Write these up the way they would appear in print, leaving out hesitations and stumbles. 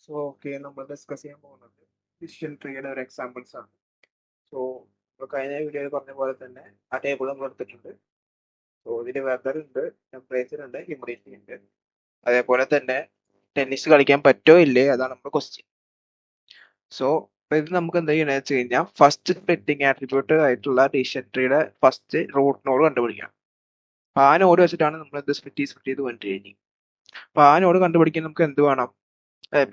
So okay, നമ്മൾ discuss ചെയ്യാൻ പോകുന്നത് ഡിസിഷൻ ട്രീയുടെ ഒരു എക്സാമ്പിൾസ് ആണ്. സോ കഴിഞ്ഞ വീഡിയോയിൽ പറഞ്ഞ പോലെ തന്നെ ആ ടേബിൾ നമ്മൾ എടുത്തിട്ടുണ്ട്. സോ ഇതിൽ വെതർ ഉണ്ട്, ടെമ്പറേച്ചർ ഉണ്ട്, ഹ്യൂമിഡിറ്റി ഉണ്ട്. അതേപോലെ തന്നെ ടെന്നീസ് കളിക്കാൻ പറ്റോ ഇല്ലേ, അതാണ് നമ്മുടെ ക്വസ്റ്റ്യൻ. സോ ഇത് നമുക്ക് എന്താ ചെയ്യണമെന്ന് വെച്ച് കഴിഞ്ഞാൽ ഫസ്റ്റ് സ്പ്ലിറ്റിംഗ് ആട്രിബ്യൂട്ട് ആയിട്ടുള്ള ഡിസിഷൻ ട്രീയുടെ ഫസ്റ്റ് റൂട്ട് നോഡ് കണ്ടുപിടിക്കാം. അപ്പൊ ആ നോഡ് വെച്ചിട്ടാണ് നമ്മൾ ഇത് സ്പ്ലിറ്റ് ചെയ്ത് കൊണ്ടുവരുന്നത്. അപ്പൊ ആ നോഡ് കണ്ടുപിടിക്കാൻ നമുക്ക് എന്ത് വേണം?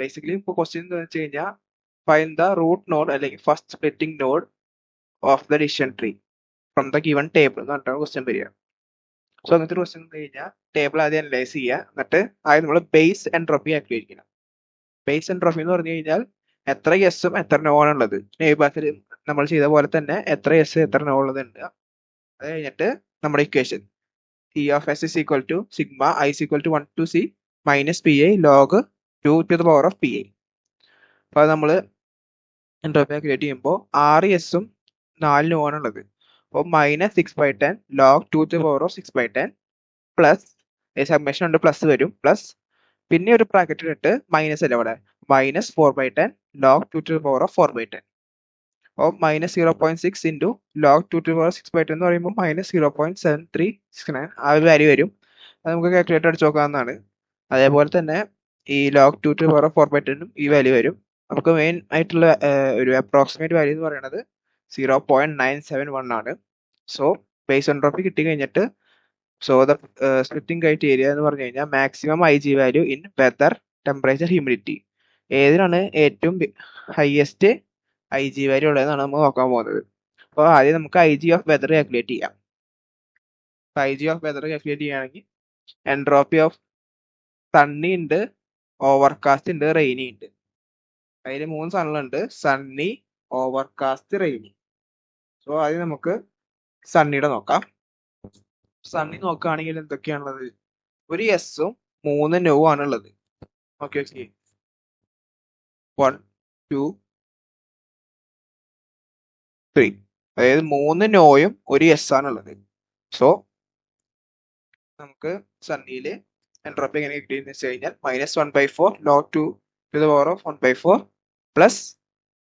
ബേസിക്കലി ഇപ്പോൾ ക്വസ്റ്റ്യൻ എന്താ വെച്ച് കഴിഞ്ഞാൽ ഫൈൻഡ് ദ റൂട്ട് നോഡ് അല്ലെങ്കിൽ first splitting node of the decision tree from the given table എന്ന് പറഞ്ഞിട്ടാണ് ക്വസ്റ്റ്യൻ വരിക. സോ അങ്ങനത്തെ ക്വസ്റ്റ്യൻ കഴിഞ്ഞാൽ ടേബിൾ ആദ്യം അനലൈസ് ചെയ്യുക, എന്നിട്ട് ആദ്യം നമ്മൾ ബേസ് എൻട്രോപ്പി കാൽക്കുലേറ്റ് ചെയ്യണം. ബേസ് എൻട്രോപ്പി എന്ന് പറഞ്ഞു കഴിഞ്ഞാൽ എത്ര യെസും എത്ര നോ ആണുള്ളത്. നെയ്ബാസിൽ നമ്മൾ ചെയ്ത പോലെ തന്നെ എത്ര യെസ് എത്ര നോ ഉള്ളതുണ്ട്. അത് കഴിഞ്ഞിട്ട് നമ്മുടെ equation E of S is equal to sigma i is equal to 1 to c minus P I log 2 to the power of p i. അപ്പോൾ അത് നമ്മൾ എൻട്രോപ്പി കാൽക്കുലേറ്റ് ചെയ്യുമ്പോൾ 6 യെസും 4 നോ ആണുള്ളത്. അപ്പോൾ -6/10 log 2 to the power of 6/10 plus submission ഉണ്ട്, plus വരും, plus പിന്നെ ഒരു ബ്രാക്കറ്റ് ഇട്ട് മൈനസ് അല്ല ഇവിടെ -4/10 log 2 to the power of 4/10. അപ്പോൾ -0.6 into log 2 to the power of 6/10 എന്ന് പറയുമ്പോൾ -0.7369 ആ ഒരു വാല്യൂ വരും. അത് നമുക്ക് കാൽക്കുലേറ്റർ അടിച്ച് നോക്കാവുന്നതാണ്. അതേപോലെ തന്നെ ഈ log 2 to the power of 4/10 ഈ വാല്യൂ വരും. നമുക്ക് മെയിൻ ആയിട്ടുള്ള ഒരു അപ്രോക്സിമേറ്റ് വാല്യൂ എന്ന് പറയുന്നത് 0.971 ആണ്. സോ ബേസ് എൻട്രോപ്പി കിട്ടി കഴിഞ്ഞിട്ട് സോ ദ സ്പ്ലിറ്റിംഗ് ക്രൈറ്റീരിയ എന്ന് പറഞ്ഞു കഴിഞ്ഞാൽ maximum I G value in weather, temperature, humidity ഏതിനാണ് ഏറ്റവും ഹയസ്റ്റ് ഐ ജി വാല്യൂ ഉള്ളതെന്നാണ് നമ്മൾ നോക്കാൻ പോകുന്നത്. അപ്പോൾ ആദ്യം നമുക്ക് I G of weather calculate ചെയ്യാം. I G of weather calculate ചെയ്യുകയാണെങ്കിൽ എൻട്രോപ്പി ഓഫ് സണ്ണി ഉണ്ട്, ഓവർകാസ്റ്റ് ഉണ്ട്, റെയിനി ഉണ്ട്. അതിൽ 3 സാധനങ്ങളുണ്ട്: സണ്ണി, ഓവർകാസ്റ്റ്, റെയിനി. സോ ആദ്യം നമുക്ക് സണ്ണിയുടെ നോക്കാം. സണ്ണി നോക്കുകയാണെങ്കിൽ എന്തൊക്കെയാണുള്ളത്? ഒരു യെസും 3 നോ ആണുള്ളത്. ഓക്കെ, 1 2 3, അതായത് 3 നോയും ഒരു യെസ് ആണുള്ളത്. സോ നമുക്ക് സണ്ണിയിൽ എൻട്രോപ്പി എങ്ങനെ കിട്ടിയെന്ന് വെച്ച് കഴിഞ്ഞാൽ -1/4 log 2 to the power of 1/4 plus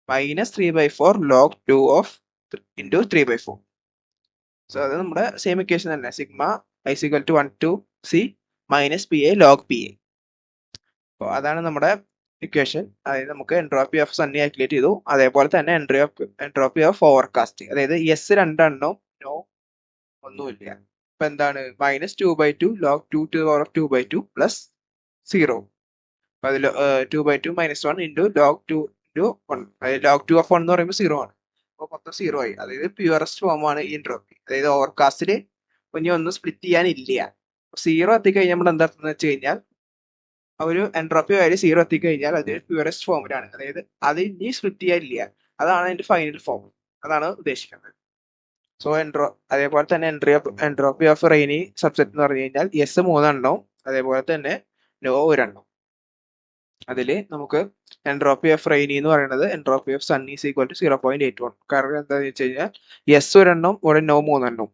-3/4 log 2 of into 3/4. So അത് നമ്മുടെ സെയിം ഇക്വേഷൻ തന്നെ, sigma i is equal to 1 to c minus P I log P i. അപ്പോൾ അതാണ് നമ്മുടെ ഇക്വേഷൻ. അതായത് നമുക്ക് എൻട്രോപ്പി ഓഫ് സണ്ണി കാൽക്കുലേറ്റ് ചെയ്തു. അതേപോലെ തന്നെ എൻട്രോപ്പി ഓഫ് ഓവർകാസ്റ്റ്, അതായത് യെസ് 2 നോ ഒന്നുമില്ല. അപ്പൊ എന്താണ്? -2/2 log 2 to the power of 2/2 plus 0. അപ്പൊ അതിൽ 2/2 -1 ഇൻറ്റു log 2 ഇൻറ്റു 1, അതായത് log 2 of 1 എന്ന് പറയുമ്പോൾ 0 ആണ്. അപ്പോൾ മൊത്തം 0 ആയി. അതായത് പ്യുവറസ്റ്റ് ഫോം ആണ് ഈ എൻട്രോപ്പി. അതായത് ഓവർകാസ്റ്റിൽ ഇനി ഒന്നും സ്പ്ലിറ്റ് ചെയ്യാനില്ല. 0 എത്തിക്കഴിഞ്ഞാൽ നമ്മൾ എന്താ വെച്ച് കഴിഞ്ഞാൽ ഒരു എൻട്രോപ്പി വാല്യൂ 0 എത്തിക്കഴിഞ്ഞാൽ അത് പ്യുവറസ്റ്റ് ഫോമിലാണ്. അതായത് അത് ഇനി സ്പ്ലിറ്റ് ചെയ്യാനില്ല. അതാണ് അതിന്റെ ഫൈനൽ ഫോം. അതാണ് ഉദ്ദേശിക്കുന്നത്. സോ അതേപോലെ തന്നെ എൻട്രോപ്പി ഓഫ് റെയിനി സബ്സെറ്റ് എന്ന് പറഞ്ഞു കഴിഞ്ഞാൽ യെസ് 3 അതേപോലെ തന്നെ നോ 1. അതിൽ നമുക്ക് എൻട്രോപ്പി ഓഫ് റെയിനി എന്ന് പറയുന്നത് entropy of sunny is equal to 0.81. കാരണം എന്താണെന്ന് വെച്ച് കഴിഞ്ഞാൽ യെസ് 1 ഇവിടെ നോ 3.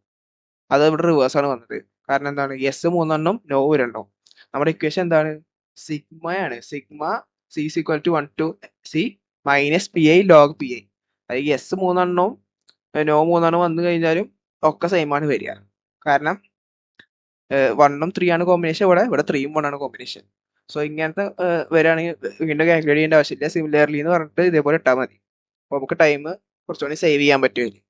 അത് ഇവിടെ റിവേഴ്സ് ആണ് വന്നത്. കാരണം എന്താണ്? Yes 3 no 1. നമ്മുടെ ഇക്വേഷൻ എന്താണ്? സിഗ്മയാണ്. Sigma C is equal to 1 to c minus P I log P I. അതായത് യെസ് 3 നോ 3 വന്നു കഴിഞ്ഞാലും ഒക്കെ സെയിം ആണ് വരിക. കാരണം 1 3 ആണ് കോമ്പിനേഷൻ, ഇവിടെ 3 1 ആണ് കോമ്പിനേഷൻ. സോ ഇങ്ങനത്തെ വരികയാണെങ്കിൽ വീണ്ടും കാൽക്കുലേറ്റ് ചെയ്യേണ്ട ആവശ്യമില്ല. സിമിലർലി എന്ന് പറഞ്ഞിട്ട് ഇതേപോലെ ഇട്ടാൽ മതി. അപ്പോൾ നമുക്ക് ടൈം കുറച്ചുകൂടി സേവ് ചെയ്യാൻ പറ്റുമല്ലോ.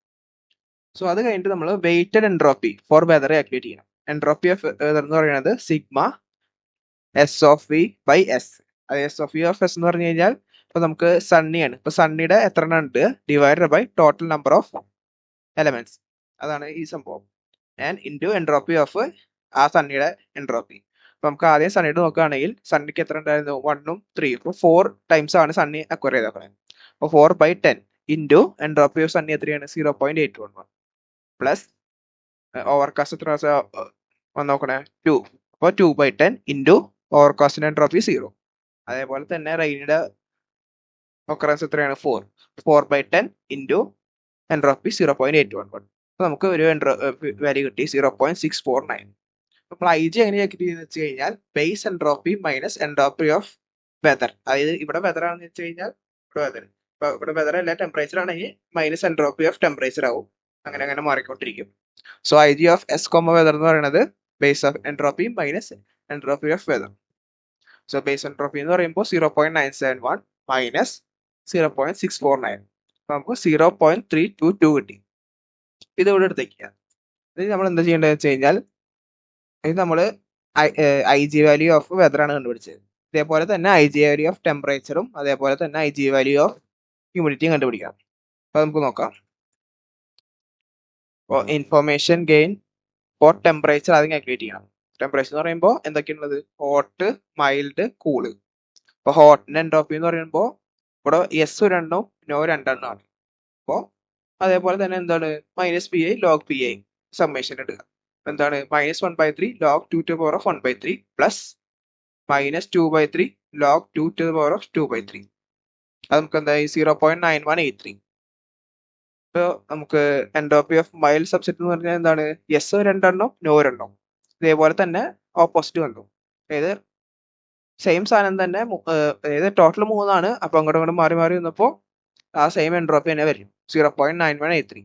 സോ അത് കഴിഞ്ഞിട്ട് നമ്മൾ weighted entropy for weather calculate ചെയ്യണം. എൻട്രോപ്പി ഓഫ് വെതർ എന്ന് പറയുന്നത് sigma S of V by S. അത് S of V of S എന്ന് പറഞ്ഞു കഴിഞ്ഞാൽ ഇപ്പൊ നമുക്ക് സണ്ണിയാണ്. ഇപ്പൊ സണ്ണിയുടെ എത്ര എണ്ണം ഉണ്ട് divided by total number of elements. അതാണ് ഈ സംഭവം. ആൻഡ് ഇൻറ്റു എൻട്രോപ്പി ഓഫ് ആ സണ്ണിയുടെ എൻട്രോപ്പി. അപ്പൊ നമുക്ക് ആദ്യം സണ്ണിയുടെ നോക്കുകയാണെങ്കിൽ സണ്ണിക്ക് എത്ര ഉണ്ടായിരുന്നു? 1 3. ഇപ്പൊ 4 ടൈംസ് ആണ് സണ്ണി അക്വയർ ചെയ്തേക്കുന്നത്. അപ്പോൾ 4/10 ഇൻറ്റു എൻട്രോപ്പി ഓഫ് സണ്ണി എത്രയാണ്? 0.811 പ്ലസ് ഓവർകാസ്റ്റ് എത്ര നോക്കണേ? 2. അപ്പോൾ 2/10 ഇൻറ്റു ഓവർകാസ്റ്റിന്റെ എൻട്രോപ്പി 0. അതേപോലെ തന്നെ റെയിനിയുടെ ഒക്കറൻസ് എത്രയാണ്? 4. 4/10 ഇൻറ്റു എൻട്രോപ്പി 0.811. അപ്പോൾ നമുക്ക് ഒരു വാല്യൂ കിട്ടി 0.649. അപ്പോൾ ഐ ജി എങ്ങനെ കിട്ടിയെന്ന് വെച്ച് കഴിഞ്ഞാൽ base entropy minus entropy of weather. അതായത് ഇവിടെ വെതർ ആണെന്ന് വെച്ച് കഴിഞ്ഞാൽ ഇവിടെ വെതർ. ഇപ്പൊ ഇവിടെ വെതർ അല്ല ടെമ്പറേച്ചർ ആണെങ്കിൽ മൈനസ് എൻട്രോപ്പി ഓഫ് ടെമ്പറേച്ചർ ആവും. അങ്ങനെ അങ്ങനെ മാറിക്കൊണ്ടിരിക്കും. So I G of S comma weather എന്ന് പറയുന്നത് base of entropy minus entropy of weather. So base entropy എന്ന് പറയുമ്പോൾ 0.971 മൈനസ് 0.649. നമുക്ക് 0.322 കിട്ടി. ഇത് ഇവിടെ എടുത്തേക്കുക. ഇത് നമ്മൾ എന്താ ചെയ്യേണ്ടത് വെച്ച് കഴിഞ്ഞാൽ ഇത് നമ്മൾ I G value of weather ആണ് കണ്ടുപിടിച്ചത്. ഇതേപോലെ തന്നെ ഐ ജി വാല്യൂ ഓഫ് ടെമ്പറേച്ചറും അതേപോലെ തന്നെ ഐ ജി വാല്യൂ ഓഫ് ഹ്യൂമിഡിറ്റിയും കണ്ടുപിടിക്കാം. അപ്പൊ നമുക്ക് നോക്കാം. അപ്പോൾ ഇൻഫർമേഷൻ ഗെയിൻ ഫോർ ടെമ്പറേച്ചർ ആദ്യം കാൽക്കുലേറ്റ് ചെയ്യണം. ടെമ്പറേച്ചർ എന്ന് പറയുമ്പോൾ എന്തൊക്കെയുള്ളത്? Hot, mild, cool. അപ്പോൾ ഹോട്ടിന്റെ എൻട്രോപ്പി എന്ന് പറയുമ്പോൾ ഇവിടെ യെസ് ഒരെണ്ണവും നോ രണ്ടെണ്ണമാണ്. അപ്പോൾ അതേപോലെ തന്നെ എന്താണ് minus P I log P I summation ഇടുക. എന്താണ് -1/3 log 2 to the power of 1/3 plus -2/3 log 2 to the power of 2/3. അത് നമുക്ക് എന്തായി 0.9183. ഇപ്പോൾ നമുക്ക് എൻട്രോപ്പി ഓഫ് മൈൽഡ് സബ്സെറ്റ് എന്ന് പറഞ്ഞാൽ എന്താണ്? യെസ് രണ്ടെണ്ണം നോ രണ്ടെണ്ണം. ഇതേപോലെ തന്നെ ഓപ്പോസിറ്റ് വന്നു. അതായത് സെയിം സാധനം തന്നെ അതായത് ടോട്ടൽ 3 അപ്പോൾ അങ്ങോട്ടും മാറി മാറി വന്നപ്പോൾ ആ സെയിം എൻട്രോപ്പി തന്നെ വരും 0.9183.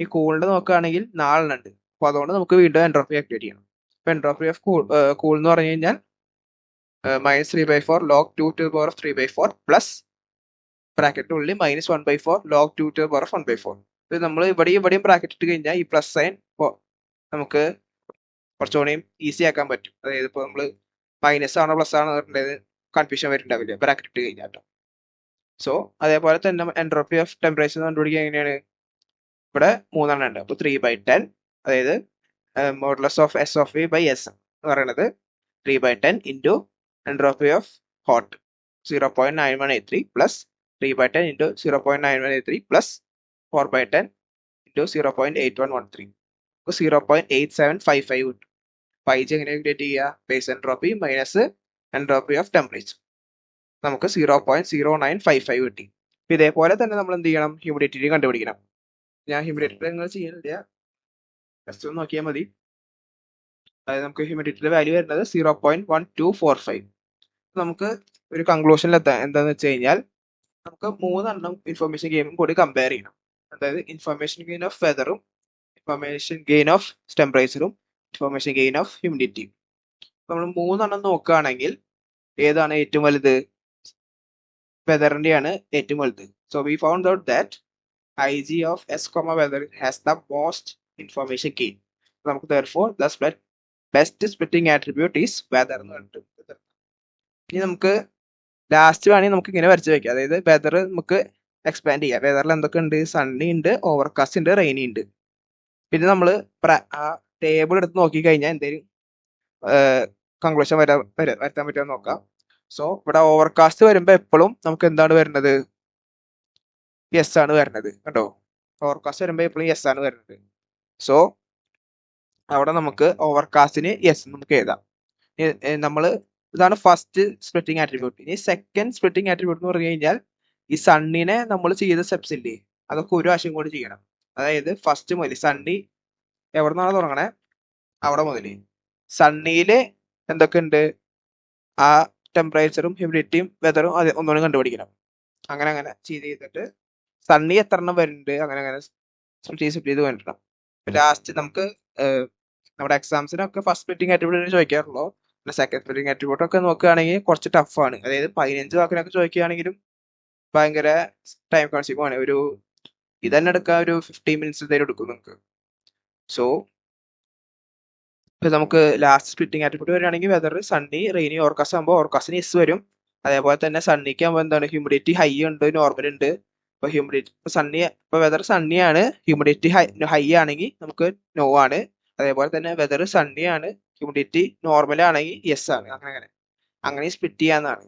ഈ കൂളിന്റെ നോക്കുകയാണെങ്കിൽ 4 ഉണ്ട്. അപ്പോൾ അതുകൊണ്ട് നമുക്ക് വീണ്ടും എൻട്രോപ്പി ആക്ടിവേറ്റ് ചെയ്യണം. അപ്പോൾ എൻട്രോപ്പി ഓഫ് കൂൾ എന്ന് പറഞ്ഞു കഴിഞ്ഞാൽ -3/4 log 2 to the power of 3/4 plus ബ്രാക്കറ്റിനുള്ളിൽ -1/4 log 2 to the power of 1/4. ഇത് നമ്മൾ ഇവിടെയും ബ്രാക്കറ്റ് ഇട്ട് കഴിഞ്ഞാൽ ഈ പ്ലസ് സൈൻ നമുക്ക് കുറച്ചുകൂടിയും ഈസി ആക്കാൻ പറ്റും. അതായത് ഇപ്പോൾ നമ്മൾ മൈനസ് ആണോ പ്ലസ് ആണോ പറഞ്ഞത് കൺഫ്യൂഷൻ വരുന്നുണ്ടാവില്ല ബ്രാക്കറ്റ് ഇട്ട് കഴിഞ്ഞാൽ. സോ അതേപോലെ തന്നെ എൻട്രോപ്പി ഓഫ് ടെമ്പറേച്ചർ കണ്ടുപിടിക്കുക എങ്ങനെയാണ്? ഇവിടെ 3 ഉണ്ട്. അപ്പോൾ 3/10 അതായത് modulus of S of V by S എന്ന് പറയുന്നത് 3/10 into entropy of hot 0.9183 plus 3/10 into 0.9183 plus 4/10 into 0.8113. 0.8755 കിട്ടും. അപ്പോൾ ഐ ജി എങ്ങനെ കാൽക്കുലേറ്റ് ചെയ്യുക? Base entropy minus entropy of temperature. നമുക്ക് 0.0955 കിട്ടി. അപ്പോൾ ഇതേപോലെ തന്നെ നമ്മൾ എന്ത് ചെയ്യണം? ഹ്യൂമിഡിറ്റി കണ്ടുപിടിക്കണം. ഞാൻ ഹ്യൂമിഡിറ്റി നിങ്ങൾ ചെയ്യുന്നില്ല, ജസ്റ്റ് ഒന്ന് നോക്കിയാൽ മതി. അതായത് നമുക്ക് ഹ്യൂമിഡിറ്റിയുടെ വാല്യൂ വരുന്നത് 0.1245. നമുക്ക് ഒരു കൺക്ലൂഷനിലെത്താൻ എന്താണെന്ന് വെച്ച് കഴിഞ്ഞാൽ നമുക്ക് 3 ഇൻഫർമേഷൻ ഗെയിനും കൂടി കമ്പയർ ചെയ്യണം. അതായത് ഇൻഫർമേഷൻ ഗെയിൻ ഓഫ് വെതറും ഇൻഫർമേഷൻ ഗെയിൻ ഓഫ് ടെമ്പറേച്ചറും ഇൻഫർമേഷൻ ഗെയിൻ ഓഫ് ഹ്യൂമിഡിറ്റിയും. നമ്മൾ 3 നോക്കുകയാണെങ്കിൽ ഏതാണ് ഏറ്റവും വലുത്? വെതറിന്റെയാണ് ഏറ്റവും വലുത്. So we found out that I G of S comma weather has the most information gain. നമുക്ക് therefore the best splitting attribute is weather എന്ന് പറഞ്ഞിട്ട്. ഇനി നമുക്ക് ലാസ്റ്റ് വേണമെങ്കിൽ നമുക്ക് ഇങ്ങനെ വരച്ച് വെക്കാം. അതായത് വെതർ നമുക്ക് എക്സ്പാൻഡ് ചെയ്യാം. വെതറിൽ എന്തൊക്കെ ഉണ്ട്? സണ്ണി ഉണ്ട്, ഓവർകാസ്റ്റ് ഉണ്ട്, റെയിനി ഉണ്ട്. പിന്നെ നമ്മൾ ആ ടേബിൾ എടുത്ത് നോക്കിക്കഴിഞ്ഞാൽ എന്തെങ്കിലും കൺക്ലൂഷൻ വരുത്താൻ പറ്റുമോ നോക്കാം. സോ ഇവിടെ ഓവർകാസ്റ്റ് വരുമ്പോൾ എപ്പോഴും നമുക്ക് എന്താണ് വരുന്നത്? യെസ് ആണ് വരുന്നത്. കണ്ടോ? ഓവർകാസ്റ്റ് വരുമ്പോൾ എപ്പോഴും യെസ് ആണ് വരുന്നത്. സോ അവിടെ നമുക്ക് ഓവർകാസ്റ്റിന് യെസ് നമുക്ക് എഴുതാം. നമ്മൾ ഇതാണ് ഫസ്റ്റ് സ്പ്ലിറ്റിംഗ് ആട്രിബ്യൂട്ട്. ഇനി സെക്കൻഡ് സ്പ്ലിറ്റിംഗ് ആട്രിബ്യൂട്ട് എന്ന് പറഞ്ഞു കഴിഞ്ഞാൽ ഈ സണ്ണിനെ നമ്മൾ ചെയ്ത സ്റ്റെപ്സ് ഇല്ലേ, അതൊക്കെ ഒരു പ്രാവശ്യം കൂടി ചെയ്യണം. അതായത് ഫസ്റ്റ് മുതൽ സണ്ണി എവിടെ നിന്നാണ് തുടങ്ങണേ അവിടെ മുതൽ സണ്ണിയില് എന്തൊക്കെ ഉണ്ട് ആ ടെമ്പറേച്ചറും ഹ്യൂമിഡിറ്റിയും വെതറും അത് ഒന്നുകൂടി കണ്ടുപിടിക്കണം. അങ്ങനെ അങ്ങനെ ചെയ്തിട്ട് സണ്ണി എത്ര എണ്ണം വരുന്നുണ്ട് അങ്ങനെ സ്പ്ലിറ്റ് ചെയ്ത് വേണ്ടിക്കണം. ലാസ്റ്റ് നമുക്ക് നമ്മുടെ എക്സാംസിനൊക്കെ ഫസ്റ്റ് സ്പ്ലിറ്റിംഗ് ആട്രിബ്യൂട്ട് ചോദിക്കാറുള്ളൂ. പിന്നെ സെക്കൻഡ് സ്പ്ലിറ്റിംഗ് ആട്രിബ്യൂട്ട് ഒക്കെ നോക്കുകയാണെങ്കിൽ കുറച്ച് ടഫാണ്. അതായത് 15 വാക്കിനൊക്കെ ചോദിക്കുകയാണെങ്കിലും ഭയങ്കര ടൈം കൺസ്യൂം ആണ്. ഒരു ഇതന്നെ എടുക്കാൻ ഒരു 15 മിനിറ്റ്സ് എന്തായാലും എടുക്കും നമുക്ക്. സോ നമുക്ക് ലാസ്റ്റ് സ്പ്ലിറ്റിംഗ് ആട്രിബ്യൂട്ട് വരികയാണെങ്കിൽ വെതർ സണ്ണി റെയിനി ഓവർകാസ്റ്റ് ആകുമ്പോൾ ഓവർകാസ്റ്റിന് എസ് വരും. അതേപോലെ തന്നെ സണ്ണിക്ക് ആകുമ്പോൾ എന്താണ് ഹ്യൂമിഡിറ്റി ഹൈ ഉണ്ട്, നോർമൽ ഉണ്ട്. ഇപ്പോൾ ഹ്യൂമിഡിറ്റി ഇപ്പോൾ വെതർ സണ്ണിയാണ്, ഹ്യൂമിഡിറ്റി ഹൈ ആണെങ്കിൽ നമുക്ക് നോ ആണ്. അതേപോലെ തന്നെ വെതർ സണ്ണിയാണ്, ഹ്യൂമിഡിറ്റി നോർമൽ ആണെങ്കിൽ യെസ് ആണ്. അങ്ങനെ സ്പ്ലിറ്റ് ചെയ്യാന്നാണ്.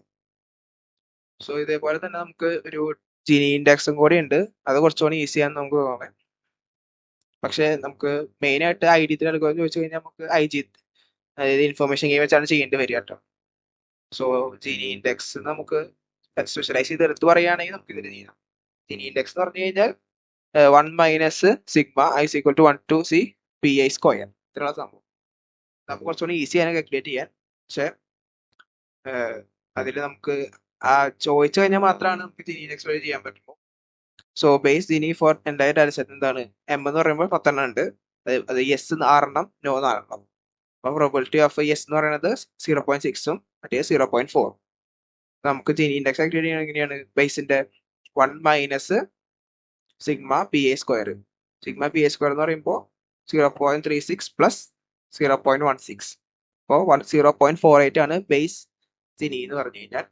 സോ ഇതേപോലെ തന്നെ നമുക്ക് ഒരു ജിനി ഇൻഡെക്സും കൂടി ഉണ്ട്. അത് കുറച്ചുകൂടി ഈസിയാന്ന് നമുക്ക് തോന്നാൻ. പക്ഷെ നമുക്ക് മെയിൻ ആയിട്ട് ഐ ഡി എടുക്കുമെന്ന് ചോദിച്ചു കഴിഞ്ഞാൽ നമുക്ക് ഐ ജി അതായത് ഇൻഫർമേഷൻ ഗെയിം വെച്ചാണ് ചെയ്യേണ്ടി വരിക കേട്ടോ. സോ ജിനി ഇൻഡെക്സ് നമുക്ക് സ്പെഷ്യലൈസ് ചെയ്ത് എടുത്ത് പറയുകയാണെങ്കിൽ നമുക്ക് ഇതിൽ ചെയ്യാം. ജിനി ഇൻഡെക്സ് എന്ന് പറഞ്ഞു കഴിഞ്ഞാൽ 1 minus sigma i equal to 1 to c p i square ഇത്രയുള്ള സംഭവം. നമുക്ക് കുറച്ചുകൂടി ഈസിയാണ് കാൽക്കുലേറ്റ് ചെയ്യാൻ. പക്ഷെ അതിൽ നമുക്ക് ചോദിച്ചു കഴിഞ്ഞാൽ മാത്രമാണ് നമുക്ക് ജിനി ഇൻഡെക്സ് വഴി ചെയ്യാൻ പറ്റുള്ളൂ. So base Jini four entire data set എന്താണ്? എം എന്ന് പറയുമ്പോൾ 10 ഉണ്ട്, അത് യെസ് 6 നോ 4. അപ്പോൾ പ്രോബിലിറ്റി ഓഫ് യെസ് എന്ന് പറയുന്നത് 0.6 മറ്റേ 0.4. നമുക്ക് ജിനി ഇൻഡെക്സ് ആക്ടിവിറ്റി എങ്ങനെയാണ്? ബേസിന്റെ 1 minus sigma P A square. Sigma P A square എന്ന് പറയുമ്പോൾ 0.36 പ്ലസ് 0.16. അപ്പോൾ 0.48 ആണ് ബേസ് ജിനി എന്ന് പറഞ്ഞു കഴിഞ്ഞാൽ.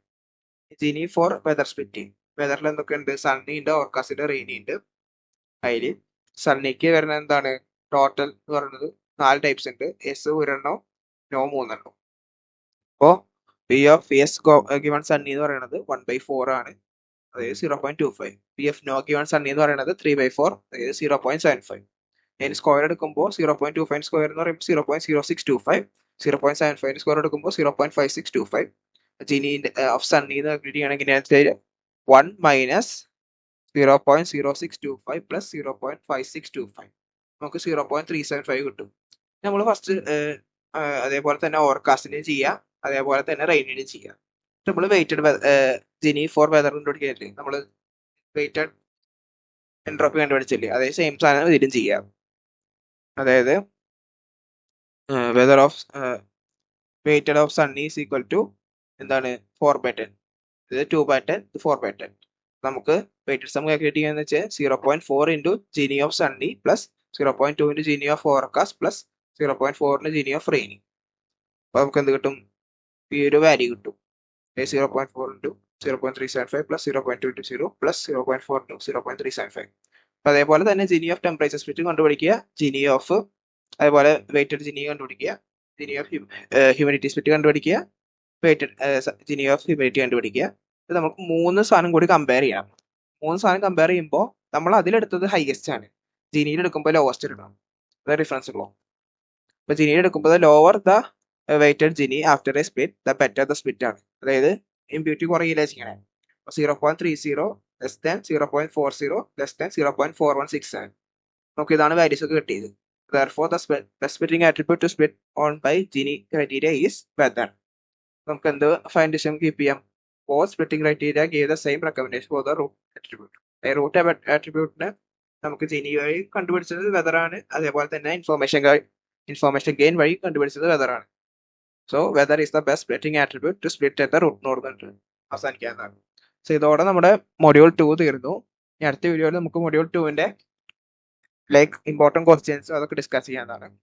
Gini for weather splitting. വെതറിൽ എന്തൊക്കെയുണ്ട്? സണ്ണി ഉണ്ട്, ഓർക്കാസ്റ്റ്, റെയിനി ഉണ്ട്. അതിൽ സണ്ണിക്ക് വരുന്നത് എന്താണ്? ടോട്ടൽ എന്ന് പറയുന്നത് 4 ടൈപ്സ് ഉണ്ട്. S 1 no 3. അപ്പോൾ P of S given sunny എന്ന് പറയുന്നത് 1/4 ആണ്, അതായത് 0.25. P of no given sunny എന്ന് പറയുന്നത് 3/4, അതായത് 0.75. അതിന് സ്ക്വയർ എടുക്കുമ്പോൾ 0.25 സ്ക്വയർ എന്ന് പറയുമ്പോൾ 0.0625. 0.75 സ്ക്വയർ എടുക്കുമ്പോൾ 0.5625. ജിനി ഓഫ് സണ്ണി എന്ന് എങ്ങനെയാണെന്ന് 1 മൈനസ് 0.0625 പ്ലസ് 0.5625. നമുക്ക് 0.375 കിട്ടും. നമ്മൾ ഫസ്റ്റ് അതേപോലെ തന്നെ ഓവർകാസ്റ്റിന് ചെയ്യാം, അതേപോലെ തന്നെ റെയിനിന് ചെയ്യാം. നമ്മൾ വെയിറ്റഡ് ജിനി ഫോർ വെതർ കണ്ടുപിടിക്കില്ലേ, നമ്മൾ വെയിറ്റഡ് എൻട്രോപ്പി കണ്ടുപിടിച്ചില്ലേ, അതേ സെയിം സാധനം ഇതിലും ചെയ്യാം. അതായത് weather of weighted of sunny is equal to എന്താണ്? 4/10. ഇത് 2/10, ഇത് 4/10. നമുക്ക് വെയിറ്റഡ് സം കാൽക്കുലേറ്റ് ചെയ്യാന്ന് വെച്ചാൽ 0.4 into Jini of Sunny plus 0.2 into Jini of overcast plus 0.4 Jini of rainy. അപ്പോൾ നമുക്ക് എന്ത് കിട്ടും? ഈ ഒരു വാല്യൂ കിട്ടും. 0.4 into 0.375 plus 0.2 into 0 plus 0.4 into 0.375. അപ്പോൾ അതേപോലെ തന്നെ ജിനി ഓഫ് ടെമ്പറേച്ചർ സ്പ്ലിറ്റ് കണ്ടുപിടിക്കുക, ജിനി ഓഫ് അതേപോലെ വെയിറ്റഡ് ജിനി കണ്ടുപിടിക്കുക, ജിനി ഓഫ് ഹ്യൂമിഡിറ്റി സ്പ്ലിറ്റ് കണ്ടുപിടിക്കുക, വെയിറ്റഡ് ജിനി ഓഫ് ഹ്യൂമിഡിറ്റി കണ്ടുപിടിക്കുക. ഇത് നമുക്ക് 3 സാധനം കൂടി കമ്പയർ ചെയ്യാം. 3 സാധനം കമ്പയർ ചെയ്യുമ്പോൾ നമ്മൾ അതിലെടുത്തത് ഹയസ്റ്റ് ആണ്, ജിനിയിൽ എടുക്കുമ്പോൾ ലോവസ്റ്റ് എടുക്കണം. അത് ഡിഫറൻസ് ഉള്ളൂ. അപ്പോൾ ജിനിയിൽ എടുക്കുമ്പോൾ lower the weighted Gini after a split the better the split ആണ്. അതായത് ഇമ്പ്യൂരിറ്റി കുറയില്ല ചെയ്യണേ. 0.30 ലെസ് ദാൻ 0.40 ലെസ് ദാൻ 0.416 ആണ്. നമുക്ക് ഇതാണ് വാല്യൂസ് ഒക്കെ കിട്ടിയത്. Therefore, the best splitting attribute to split on by Gini criteria is weather. നമുക്ക് എന്ത് ഫൈൻഡിഷൻ കീപ്പ് ചെയ്യാം? Both splitting criteria gave the same recommendation for the root attribute. Root ആട്രിബ്യൂട്ടിന് നമുക്ക് ജിനി വഴി കണ്ടുപിടിച്ചത് വെതർ ആണ്, അതേപോലെ തന്നെ ഇൻഫോർമേഷൻ ഗെയിൻ വഴി കണ്ടുപിടിച്ചത് വെതർ ആണ്. So weather is the best splitting attribute to split at the root node എന്ന് അവസാനിക്കാവുന്നതാണ്. സോ ഇതോടെ നമ്മുടെ മൊഡ്യൂൾ 2 തീർന്നു. ഇനി അടുത്ത വീഡിയോയിൽ നമുക്ക് മൊഡ്യൂൾ 2ന്റെ ഇമ്പോർട്ടൻറ്റ് ക്വസ്റ്റ്യൻസ് അതൊക്കെ ഡിസ്കസ് ചെയ്യാവുന്നതാണ്.